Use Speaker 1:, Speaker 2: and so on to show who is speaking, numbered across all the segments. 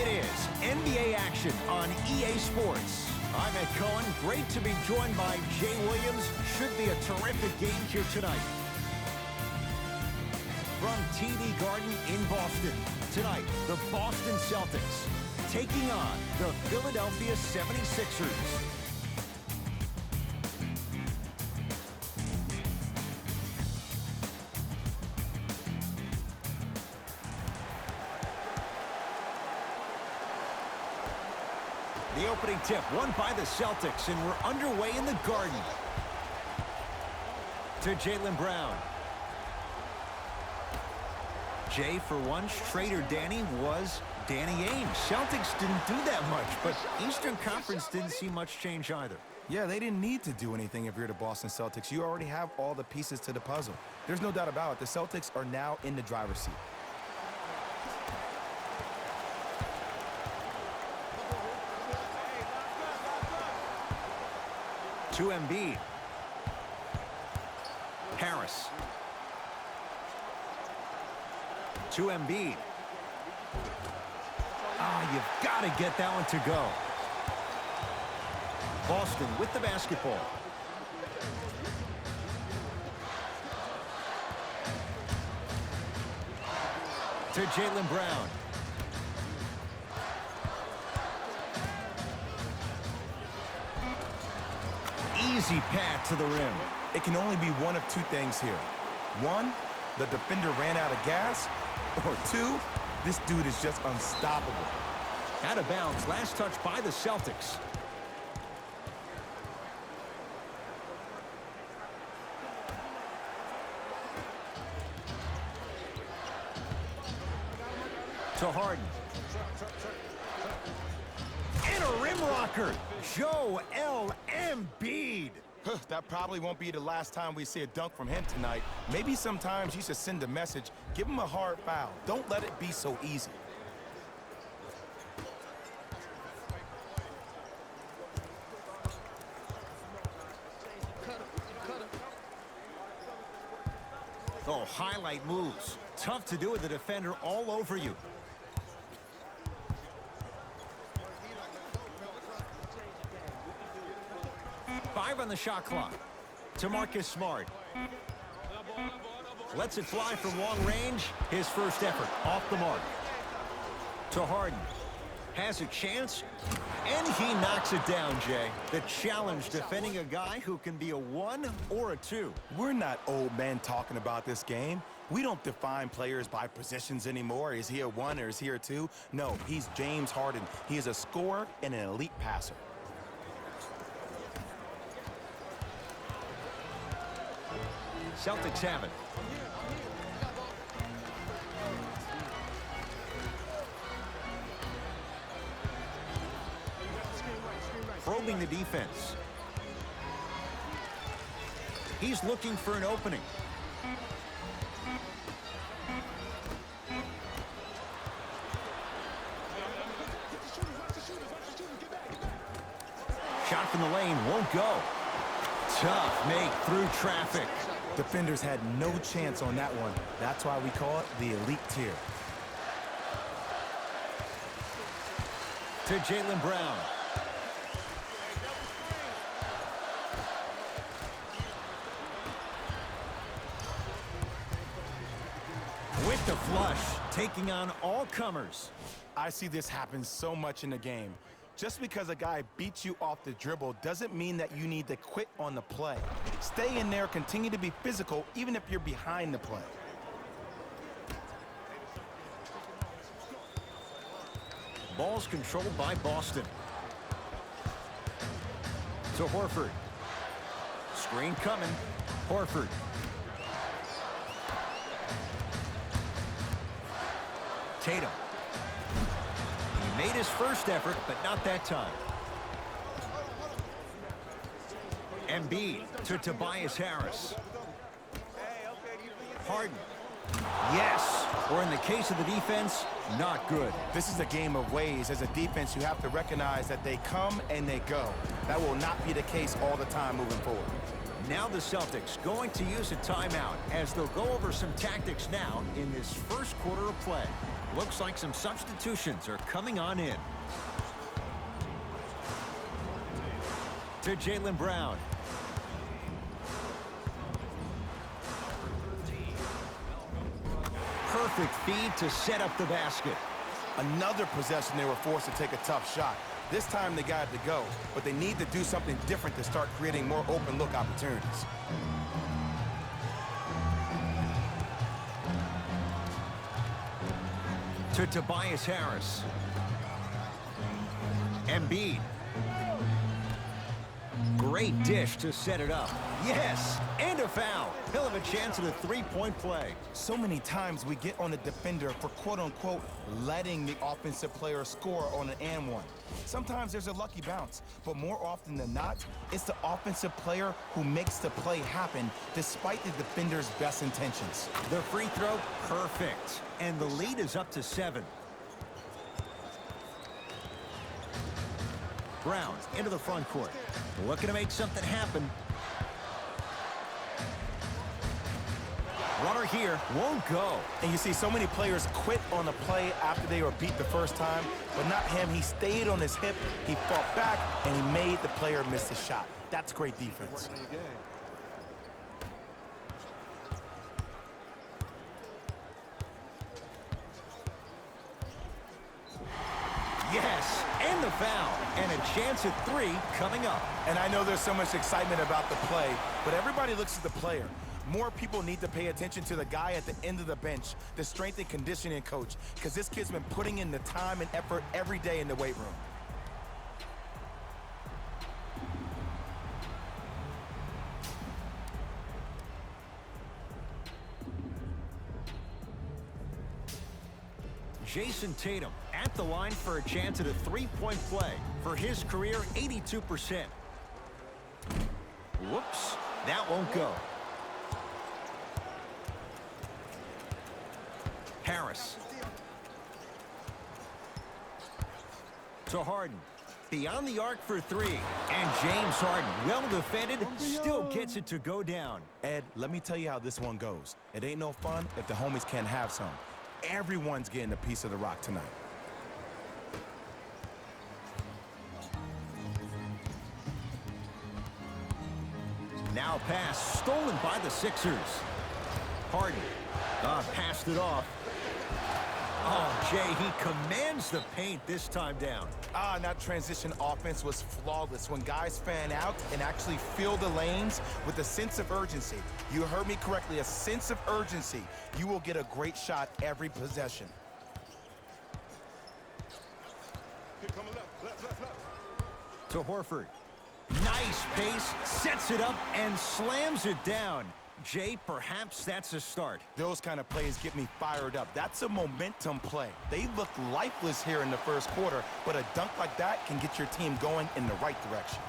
Speaker 1: It is NBA action on EA Sports. I'm Ed Cohen. Great to be joined by Jay Williams. Should be a terrific game here tonight. From TD Garden in Boston, tonight, the Boston Celtics taking on the Philadelphia 76ers. The opening tip won by the Celtics, and we're underway in the Garden. To Jaylen Brown. Jay, for one, Schrader Danny was Danny Ainge. Celtics didn't do that much, but Eastern Conference didn't see much change either.
Speaker 2: Yeah, they didn't need to do anything if you're the Boston Celtics. You already have all the pieces to the puzzle. There's no doubt about it. The Celtics are now in the driver's seat.
Speaker 1: To Embiid. Harris. To Embiid. You've got to get that one to go. Boston with the basketball. To Jaylen Brown. Easy path to the rim.
Speaker 2: It can only be one of two things here. One, the defender ran out of gas. Or two, this dude is just unstoppable.
Speaker 1: Out of bounds. Last touch by the Celtics. To Harden. And a rim rocker. Joel Embiid.
Speaker 2: That probably won't be the last time we see a dunk from him tonight. Maybe sometimes you should send a message. Give him a hard foul. Don't let it be so easy.
Speaker 1: Oh, highlight moves. Tough to do with the defender all over you. Five on the shot clock. To Marcus Smart. Lets it fly from long range. His first effort off the mark. To Harden. Has a chance. And he knocks it down, Jay. The challenge defending a guy who can be a 1 or a 2.
Speaker 2: We're not old men talking about this game. We don't define players by positions anymore. Is he a 1 or is he a 2? No, he's James Harden. He is a scorer and an elite passer.
Speaker 1: Celtics have it. Probing the defense. He's looking for an opening. Shot from the lane won't go. Tough make through traffic.
Speaker 2: Defenders had no chance on that one. That's why we call it the elite tier.
Speaker 1: To Jaylen Brown. With the flush, taking on all comers.
Speaker 2: I see this happen so much in the game. Just because a guy beats you off the dribble doesn't mean that you need to quit on the play. Stay in there, continue to be physical, even if you're behind the play.
Speaker 1: Ball's controlled by Boston. To Horford. Screen coming. Horford. Tatum. He made his first effort, but not that time. Embiid to Tobias Harris. Harden. Yes. Or in the case of the defense, not good.
Speaker 2: This is a game of ways. As a defense, you have to recognize that they come and they go. That will not be the case all the time moving forward.
Speaker 1: Now the Celtics going to use a timeout as they'll go over some tactics now in this first quarter of play. Looks like some substitutions are coming on in. To Jaylen Brown. Perfect feed to set up the basket.
Speaker 2: Another possession they were forced to take a tough shot. This time they got it to go, but they need to do something different to start creating more open look opportunities.
Speaker 1: To Tobias Harris. Embiid. Great dish to set it up. Yes, and a foul. He'll have a chance at a three-point play.
Speaker 2: So many times we get on the defender for quote-unquote letting the offensive player score on an and one. Sometimes there's a lucky bounce, but more often than not, it's the offensive player who makes the play happen despite the defender's best intentions.
Speaker 1: The free throw, perfect. And the lead is up to 7. Brown into the front court. Looking to make something happen. Runner here won't go.
Speaker 2: And you see so many players quit on a play after they were beat the first time, but not him. He stayed on his hip, he fought back, and he made the player miss the shot. That's great defense.
Speaker 1: Yes, and the foul. And a chance at 3 coming up.
Speaker 2: And I know there's so much excitement about the play, but everybody looks at the player. More people need to pay attention to the guy at the end of the bench, the strength and conditioning coach, because this kid's been putting in the time and effort every day in the weight room.
Speaker 1: Jason Tatum at the line for a chance at a three-point play. For his career, 82%. Whoops, that won't go. Harris. To Harden. Beyond the arc for 3. And James Harden, well defended, still gets it to go down.
Speaker 2: Ed, let me tell you how this one goes. It ain't no fun if the homies can't have some. Everyone's getting a piece of the rock tonight.
Speaker 1: Now pass stolen by the Sixers. Harden passed it off. Oh, Jay, he commands the paint this time down.
Speaker 2: And that transition offense was flawless when guys fan out and actually fill the lanes with a sense of urgency. You heard me correctly, a sense of urgency. You will get a great shot every possession.
Speaker 1: To Horford. Nice pace, sets it up, and slams it down. Jay, perhaps that's a start.
Speaker 2: Those kind of plays get me fired up. That's a momentum play. They look lifeless here in the first quarter, but a dunk like that can get your team going in the right direction.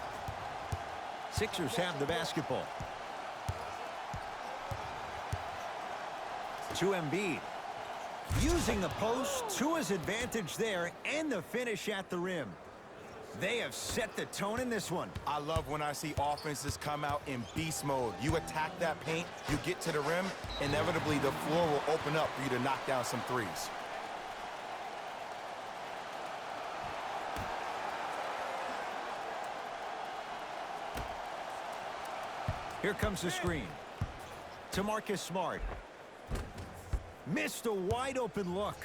Speaker 1: Sixers have the basketball. To Embiid. Using the post to his advantage there, and the finish at the rim. They have set the tone in this one.
Speaker 2: I love when I see offenses come out in beast mode. You attack that paint, you get to the rim, inevitably the floor will open up for you to knock down some threes.
Speaker 1: Here comes the screen. To Marcus Smart. Missed a wide open look.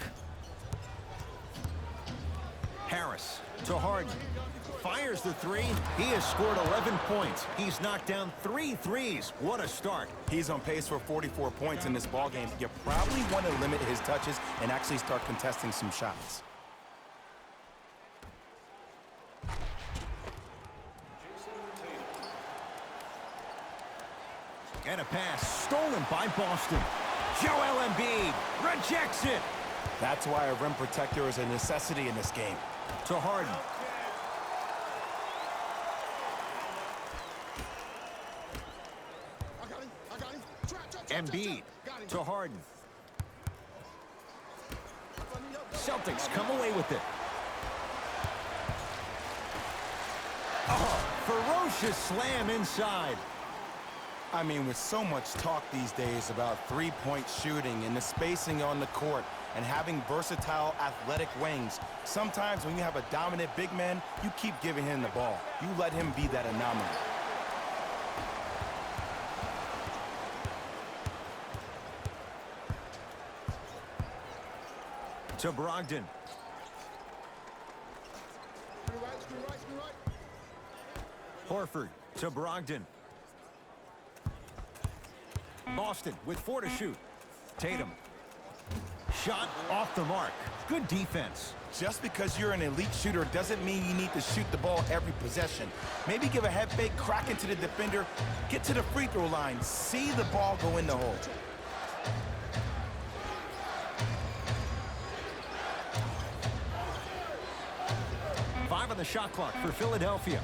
Speaker 1: Harris to Harden. Fires the 3. He has scored 11 points. He's knocked down 3 threes. What a start.
Speaker 2: He's on pace for 44 points in this ballgame. You probably want to limit his touches and actually start contesting some shots.
Speaker 1: And a pass stolen by Boston. Joel Embiid rejects it.
Speaker 2: That's why a rim protector is a necessity in this game.
Speaker 1: To Harden. Embiid to Harden. Celtics come away with it. Oh, ferocious slam inside.
Speaker 2: I mean, with so much talk these days about three-point shooting and the spacing on the court and having versatile athletic wings, sometimes when you have a dominant big man, you keep giving him the ball. You let him be that anomaly.
Speaker 1: To Brogdon. Horford to Brogdon. Boston with 4 to shoot. Tatum. Shot off the mark. Good defense.
Speaker 2: Just because you're an elite shooter doesn't mean you need to shoot the ball every possession. Maybe give a head fake, crack into the defender, get to the free throw line, see the ball go in the hole.
Speaker 1: Five on the shot clock for Philadelphia.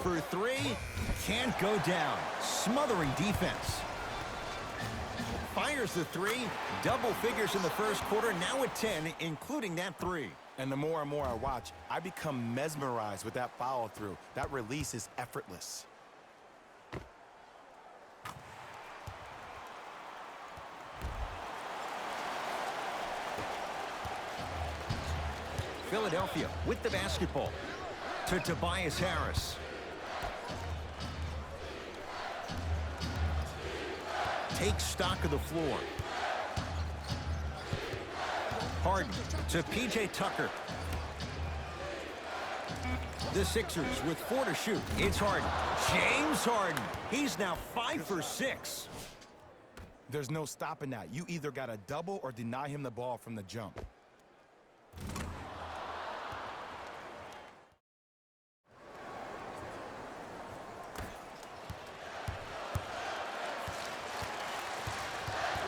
Speaker 1: For 3, can't go down. Smothering defense. Fires the 3, double figures in the first quarter, now at 10, including that 3.
Speaker 2: And the more and more I watch, I become mesmerized with that follow-through. That release is effortless.
Speaker 1: Philadelphia with the basketball. To Tobias Harris. Takes stock of the floor. Harden to P.J. Tucker. The Sixers with 4 to shoot. It's Harden. James Harden. He's now 5 for 6.
Speaker 2: There's no stopping that. You either got to double or deny him the ball from the jump.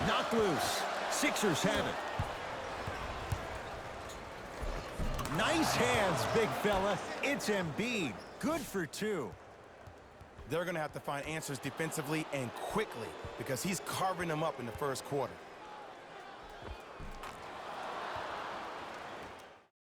Speaker 1: Knocked loose. Sixers have it. Nice hands, big fella. It's Embiid. Good for 2.
Speaker 2: They're going to have to find answers defensively and quickly because he's carving them up in the first quarter.